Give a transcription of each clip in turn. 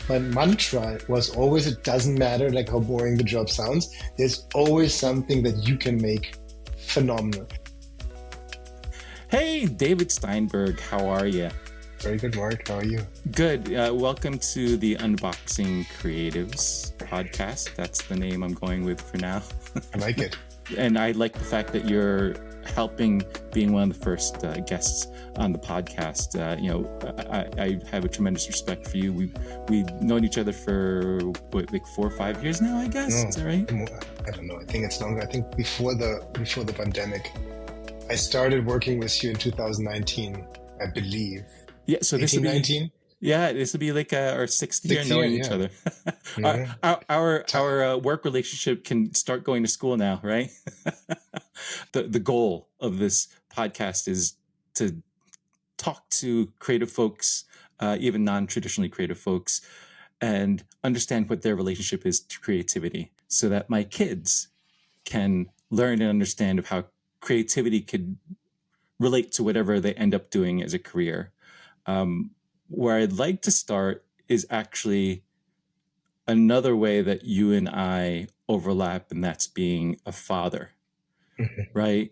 my mantra was always, it doesn't matter like how boring the job sounds. There's always something that you can make phenomenal. Hey, David Steinberg, how are you? Very good, Mark. How are you? Good. Welcome to the Unboxing Creatives podcast. That's the name I'm going with for now. I like it. And I like the fact that you're helping being one of the first guests on the podcast. I have a tremendous respect for you. We've known each other for like 4 or 5 years now, I guess. No, is that right? I don't know. I think it's longer. I think before the pandemic. I started working with you in 2019, I believe. Yeah, so this will be 19? Yeah, this will be like our sixth year knowing each other. Our work relationship can start going to school now, right? The goal of this podcast is to talk to creative folks, even non-traditionally creative folks, and understand what their relationship is to creativity, so that my kids can learn and understand of how creativity could relate to whatever they end up doing as a career. Where I'd like to start is actually another way that you and I overlap, and that's being a father, right?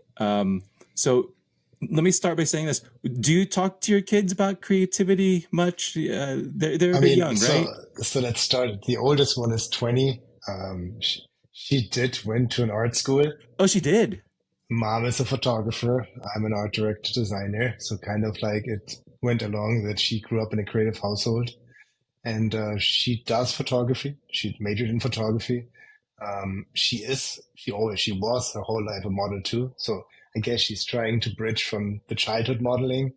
So let me start by saying this. Do you talk to your kids about creativity much? They're a bit young, right? So let's start. The oldest one is 20. She went to an art school. Oh, she did? Mom is a photographer. I'm an art director designer. So kind of like it went along that she grew up in a creative household, and she does photography. She majored in photography. She was her whole life a model too. So I guess she's trying to bridge from the childhood modeling,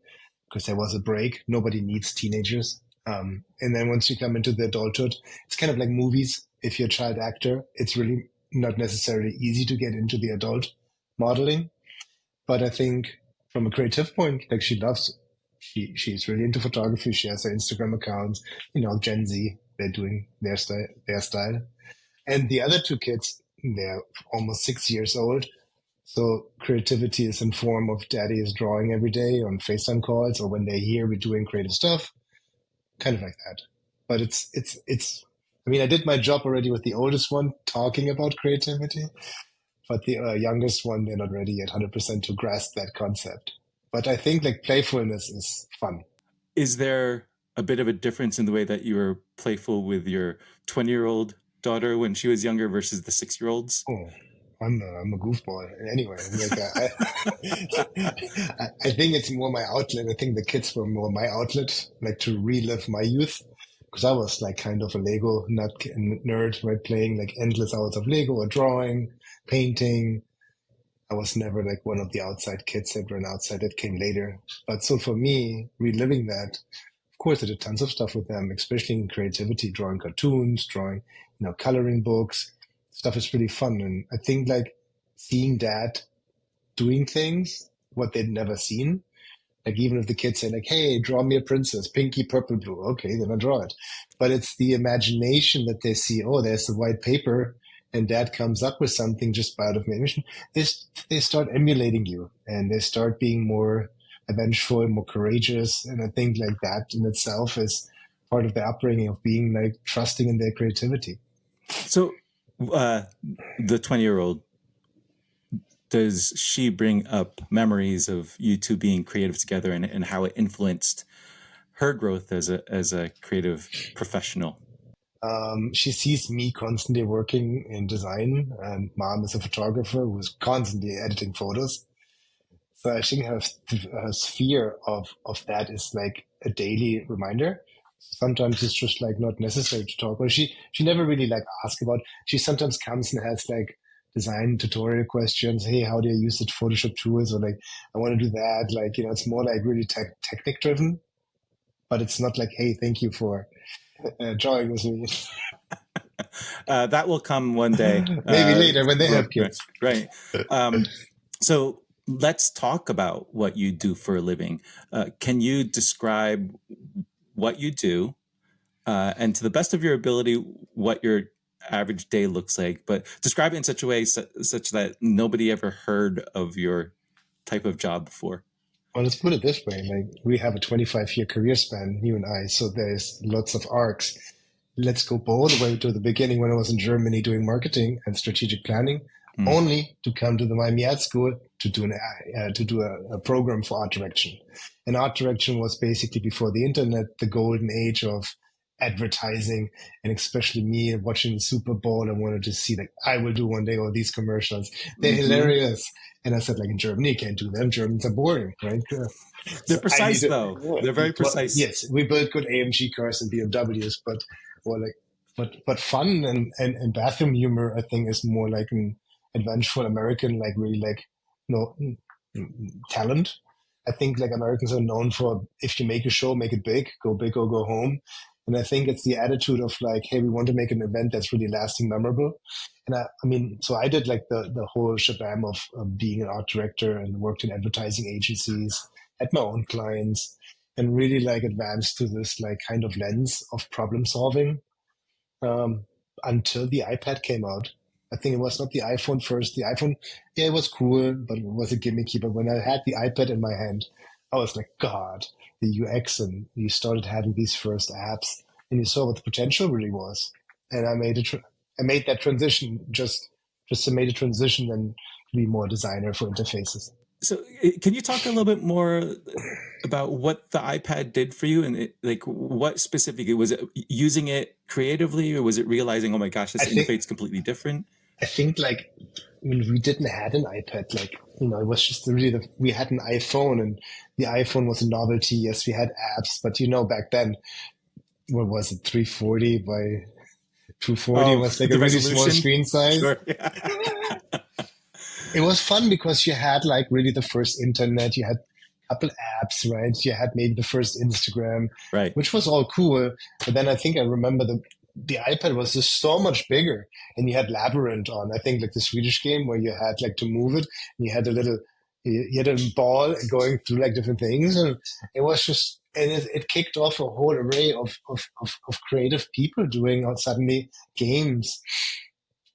because there was a break. Nobody needs teenagers. And then once you come into the adulthood, it's kind of like movies. If you're a child actor, it's really not necessarily easy to get into the adult modeling. But I think from a creative point, like she's really into photography. She has her Instagram accounts, Gen Z, they're doing their style. And the other two kids, they're almost 6 years old. So creativity is in form of daddy is drawing every day on FaceTime calls, or when they're here, we're doing creative stuff, kind of like that. But I did my job already with the oldest one talking about creativity. But the youngest one, they're not ready yet 100% to grasp that concept. But I think like playfulness is fun. Is there a bit of a difference in the way that you were playful with your 20-year-old daughter when she was younger versus the 6-year-olds? Oh, I'm a goofball. Anyway, I think it's more my outlet. I think the kids were more my outlet, like to relive my youth. Because I was like kind of a Lego nerd, right? Playing like endless hours of Lego or drawing, painting. I was never like one of the outside kids that ran outside. That came later. But so for me, reliving that, of course, I did tons of stuff with them, especially in creativity, drawing cartoons, drawing, coloring books. Stuff is pretty fun. And I think like seeing dad doing things, what they'd never seen. Like even if the kids say like, hey, draw me a princess, pinky, purple, blue. Okay, then I draw it. But it's the imagination that they see, oh, there's the white paper, and dad comes up with something just by out of imagination. They start emulating you, and they start being more vengeful, more courageous. And I think like that in itself is part of the upbringing of being like trusting in their creativity. So the 20-year-old, does she bring up memories of you two being creative together and how it influenced her growth as a creative professional? She sees me constantly working in design, and mom is a photographer who's constantly editing photos. So I think her sphere of that is like a daily reminder. Sometimes it's just like not necessary to talk. Or she never really like ask about. She sometimes comes and has like design tutorial questions. Hey, how do I use the Photoshop tools? Or like, I want to do that. Like, it's more like really technic driven, but it's not like, hey, thank you for drawing with me. That will come one day. Maybe later when they have kids. Right. So let's talk about what you do for a living. Can you describe what you do, and to the best of your ability, what your average day looks like, but describe it in such a way such that nobody ever heard of your type of job before? Well, let's put it this way. Like, we have a 25-year career span, you and I, so there's lots of arcs. let's go all the way to the beginning when I was in Germany doing marketing and strategic planning, only to come to the Miami Art School to do a program for art direction. And art direction was basically, before the internet, the golden age of advertising, and especially me watching the Super Bowl, I wanted to see, like, I will do one day all these commercials. They're hilarious. And I said, like, in Germany, you can't do them. Germans are boring, right? They're precise, though. They're very precise. Well, yes, we built good AMG cars and BMWs, but fun and bathroom humor, I think, is more like an adventful American, like really like, talent. I think like Americans are known for, if you make a show, make it big or go home. And I think it's the attitude of like, hey, we want to make an event that's really lasting, memorable. And I mean, so I did like the whole shabam of being an art director and worked in advertising agencies, had my own clients, and really like advanced to this like kind of lens of problem solving until the iPad came out. I think it was not the iPhone first. The iPhone, yeah, it was cool, but it was a gimmicky. But when I had the iPad in my hand, I was like, God, the UX, and you started having these first apps, and you saw what the potential really was. And I made that transition just to make a transition and be more designer for interfaces. So can you talk a little bit more about what the iPad did for you, and like what specifically? Was it using it creatively, or was it realizing, oh my gosh, this interface is completely different? I think like when we didn't have an iPad, like, it was just really we had an iPhone, and the iPhone was a novelty. Yes, we had apps, but back then, what was it, 340 by 240 was like a really small screen size. Sure. It was fun because you had like really the first internet, you had a couple apps, right? You had maybe the first Instagram, right, which was all cool. But then I think I remember the iPad was just so much bigger, and you had Labyrinth on. I think like the Swedish game where you had like to move it, and you had a ball going through like different things, and it was just, and it kicked off a whole array of creative people doing suddenly games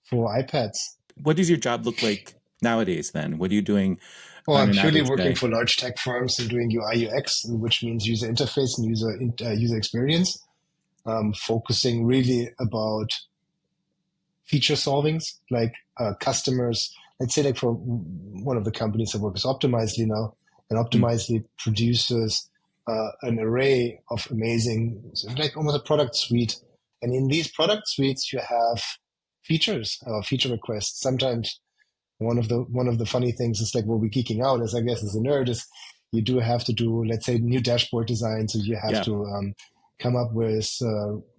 for iPads. What does your job look like nowadays then? What are you doing? Well, I'm purely working for large tech firms and doing UI UX, which means user interface and user experience, focusing really about feature solvings, like customers. Let's say like for one of the companies I work with, Optimizely now, and Optimizely produces an array of amazing, like almost a product suite. And in these product suites, you have features, feature requests. Sometimes one of the funny things is like what we're geeking out as, I guess, as a nerd, is you do have to do, let's say, new dashboard design. So you have to come up with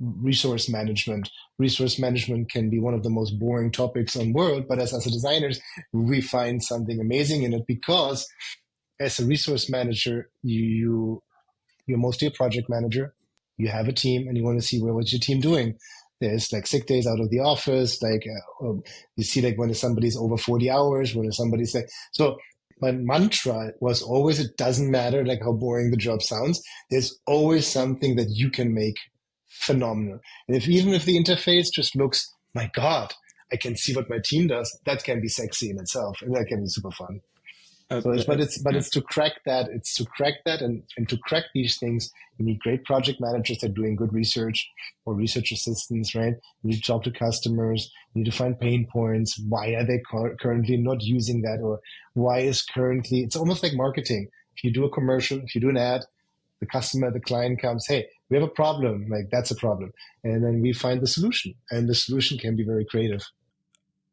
resource management. Resource management can be one of the most boring topics on world, but as designers, we find something amazing in it, because as a resource manager, you're mostly a project manager. You have a team, and you want to see what's your team doing. There's like sick days out of the office. Like you see, like when somebody's over 40 hours, when somebody's like, so my mantra was always, it doesn't matter like how boring the job sounds. There's always something that you can make phenomenal. And even if the interface just looks, my God, I can see what my team does, that can be sexy in itself, and that can be super fun. It's to crack that. It's to crack that, and to crack these things, you need great project managers that are doing good research, or research assistants, right? You need to talk to customers. You need to find pain points. Why are they currently not using that, or why is currently? It's almost like marketing. If you do a commercial, if you do an ad, the client comes, hey, we have a problem. Like, that's a problem, and then we find the solution, and the solution can be very creative.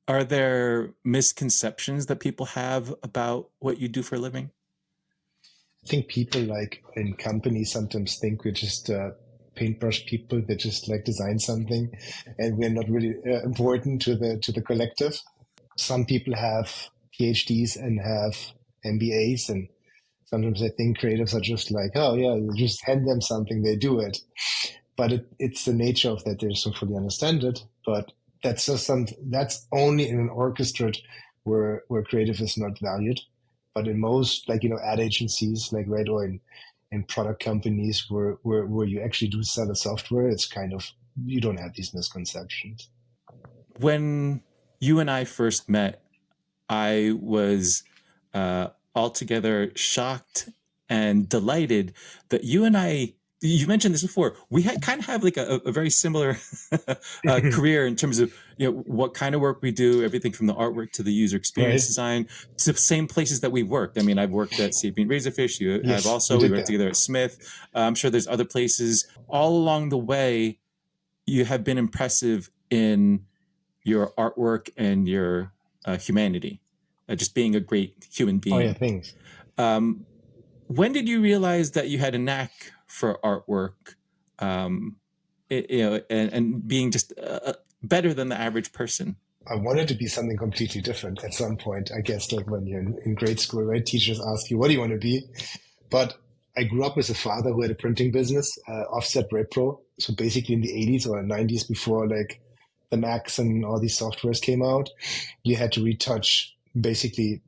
Are there misconceptions that people have about what you do for a living? I think people like in companies sometimes think we're just paintbrush people that just like design something, and we're not really important to the collective. Some people have PhDs and have MBAs, and sometimes I think creatives are just like, oh yeah, just hand them something, they do it. But it's the nature of that. They don't fully understand it, but that's just that's only in an orchestra where creative is not valued. But in most, like, ad agencies, like, right, or in product companies where you actually do sell a software, it's kind of, you don't have these misconceptions. When you and I first met, I was altogether shocked and delighted that you and I you mentioned this before. We kind of have like a very similar career in terms of what kind of work we do, everything from the artwork to the user experience Right? design to the same places that we've worked. I mean, I've worked at Sapient Razorfish. You have Yes, we also. We did worked that. together at Smith. I'm sure there's other places. All along the way, you have been impressive in your artwork and your humanity, just being a great human Oh yeah, being. thanks. When did you realize that you had a knack for artwork, and being just better than the average person? I wanted to be something completely different at some point. I guess like when you're in grade school, right? Teachers ask you, what do you want to be? But I grew up with a father who had a printing business, Offset Repro. So basically in the 80s or 90s, before like the Macs and all these softwares came out, you had to retouch basically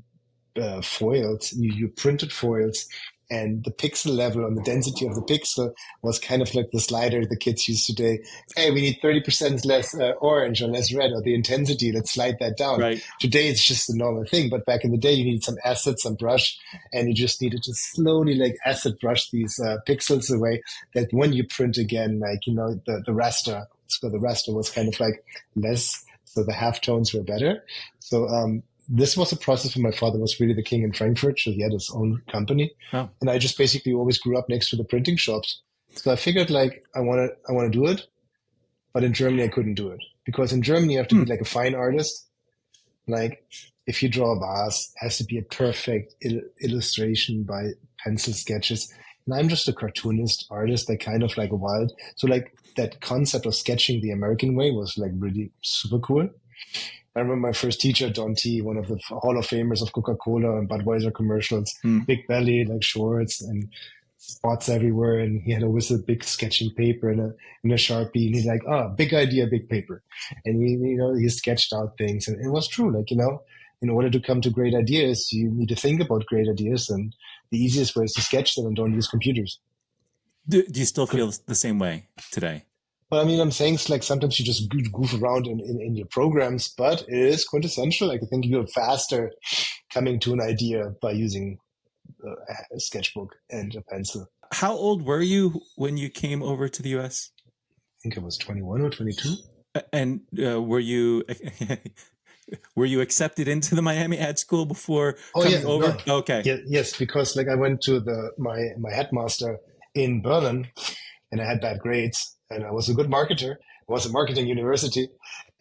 foils. You printed foils, and the pixel level on the density of the pixel was kind of like the slider the kids use today. Hey, we need 30% less orange or less red, or the intensity, let's slide that down. Right. Today it's just a normal thing, but back in the day you needed some acid, some brush, and you just needed to slowly like acid brush these pixels away, that when you print again, like, the raster, so the raster was kind of like less, so the halftones were better. So this was a process when my father was really the king in Frankfurt, so he had his own company. Oh. And I just basically always grew up next to the printing shops. So I figured like I want to do it, but in Germany I couldn't do it, because in Germany you have to be like a fine artist. Like if you draw a vase, it has to be a perfect illustration by pencil sketches. And I'm just a cartoonist artist, that kind of like a wild. So like that concept of sketching the American way was like really super cool. I remember my first teacher, Don T, one of the Hall of Famers of Coca-Cola and Budweiser commercials, big belly, like shorts and spots everywhere. And he had always a big sketching paper and a Sharpie. And he's like, big idea, big paper. And he sketched out things. And it was true. Like, in order to come to great ideas, you need to think about great ideas. And the easiest way is to sketch them and don't use computers. Do you still feel the same way today? Well, I mean, I'm saying it's like sometimes you just goof around in your programs, but it is quintessential. Like I think you're faster coming to an idea by using a sketchbook and a pencil. How old were you when you came over to the US? I think I was 21 or 22. And were you accepted into the Miami Ad School before coming over? No. Okay. Yes, because like I went to my headmaster in Berlin, and I had bad grades. And I was a good marketer. It was a marketing university.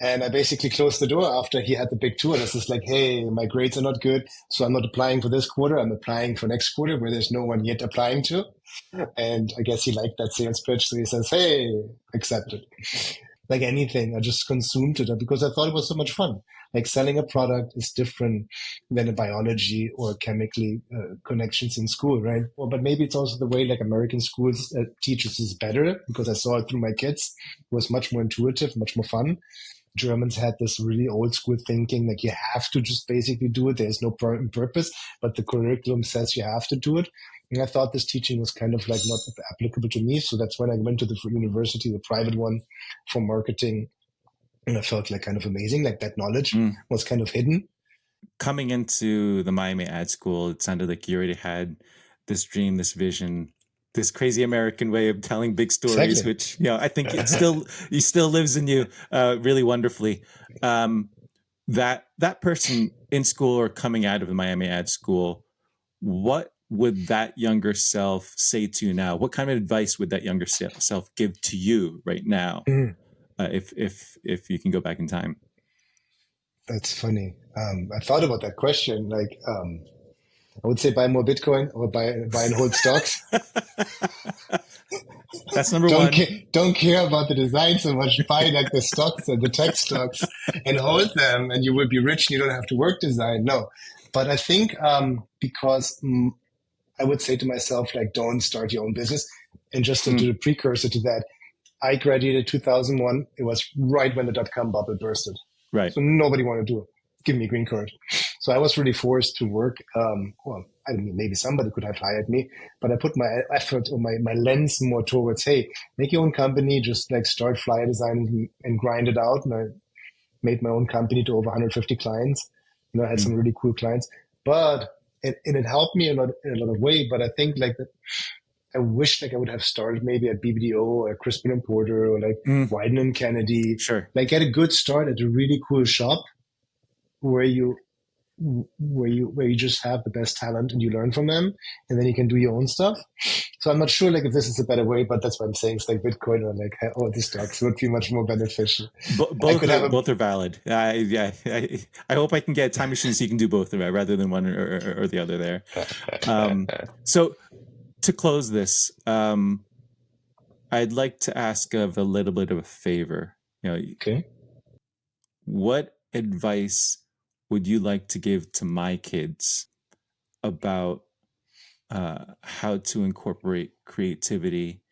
And I basically closed the door after he had the big tour. And it's just like, hey, my grades are not good, so I'm not applying for this quarter. I'm applying for next quarter, where there's no one yet applying to. And I guess he liked that sales pitch. So he says, hey, accepted. Like anything, I just consumed it because I thought it was so much fun. Like selling a product is different than a biology or chemically connections in school, right? Well, but maybe it's also the way like American schools teaches is better, because I saw it through my kids. It was much more intuitive, much more fun. Germans had this really old school thinking, like you have to just basically do it. There's no purpose, but the curriculum says you have to do it. And I thought this teaching was kind of like not applicable to me. So that's when I went to the university, the private one, for marketing. And I felt like kind of amazing. Like that knowledge was kind of hidden. Coming into the Miami Ad School, it sounded like you already had this dream, this vision, this crazy American way of telling big stories, Exactly. which, I think it still lives in you really wonderfully. That person in school or coming out of the Miami Ad School, what would that younger self say to you now? What kind of advice would that younger self give to you right now? If you can go back in time? That's funny. I thought about that question. Like, I would say buy more Bitcoin or buy and hold stocks. That's number one. Don't care about the design so much. Buy like the stocks and the tech stocks and hold them, and you will be rich and you don't have to work design. No, but I think because I would say to myself, like, don't start your own business. And just to do the precursor to that, I graduated 2001. It was right when the dot-com bubble bursted. Right. So nobody wanted to do it. Give me a green card. So I was really forced to work. Well, I mean, maybe somebody could have hired me, but I put my effort or my lens more towards, hey, make your own company, just like start flyer design and grind it out. And I made my own company to over 150 clients. I had some really cool clients, but it helped me in a lot of way. But I think like that, I wish like I would have started maybe at BBDO or Crispin and Porter or like Wyden and Kennedy. Sure. Like get a good start at a really cool shop where you just have the best talent and you learn from them, and then you can do your own stuff. So I'm not sure like if this is a better way, but that's what I'm saying. It's like Bitcoin or like all these stocks would be much more beneficial. Both are valid. I hope I can get a time machine so you can do both of it rather than one or the other there. So to close this, I'd like to ask of a little bit of a favor. Okay. What advice would you like to give to my kids about how to incorporate creativity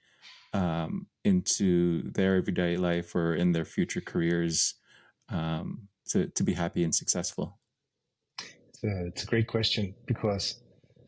into their everyday life or in their future careers to be happy and successful? It's a great question, because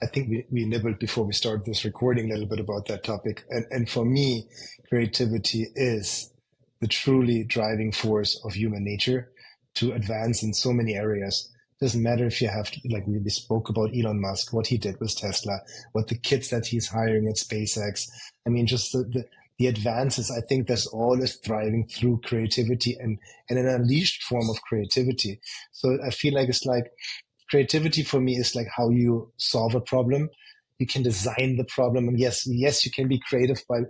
I think we nibbled before we started this recording a little bit about that topic. And for me, creativity is the truly driving force of human nature to advance in so many areas. Doesn't matter if you have, like we spoke about Elon Musk, what he did with Tesla, what the kids that he's hiring at SpaceX. I mean, just the advances, I think that's all is thriving through creativity and an unleashed form of creativity. So I feel like it's like creativity for me is like how you solve a problem. You can design the problem. And yes, you can be creative by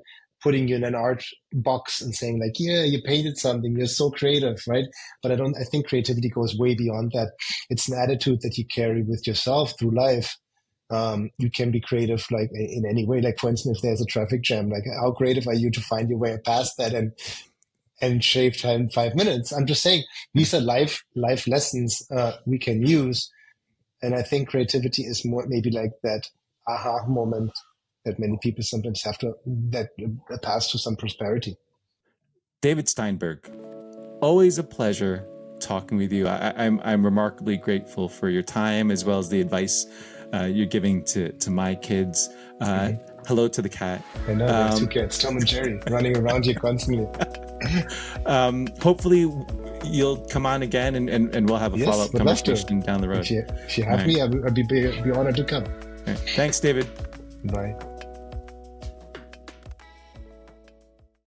putting you in an art box and saying like, yeah, you painted something, you're so creative, right? But I think creativity goes way beyond that. It's an attitude that you carry with yourself through life. You can be creative like in any way. Like for instance, if there's a traffic jam, like how creative are you to find your way past that and shave time 5 minutes? I'm just saying these are life lessons we can use. And I think creativity is more maybe like that aha moment that many people sometimes have to that pass to some prosperity. David Steinberg, always a pleasure talking with you. I'm remarkably grateful for your time as well as the advice you're giving to my kids. Hello to the cat. I know, there's two cats, Tom and Jerry, running around here constantly. Hopefully you'll come on again and we'll have a follow-up conversation down the road. If you have me, I'd be honored to come. Thanks, David. Bye.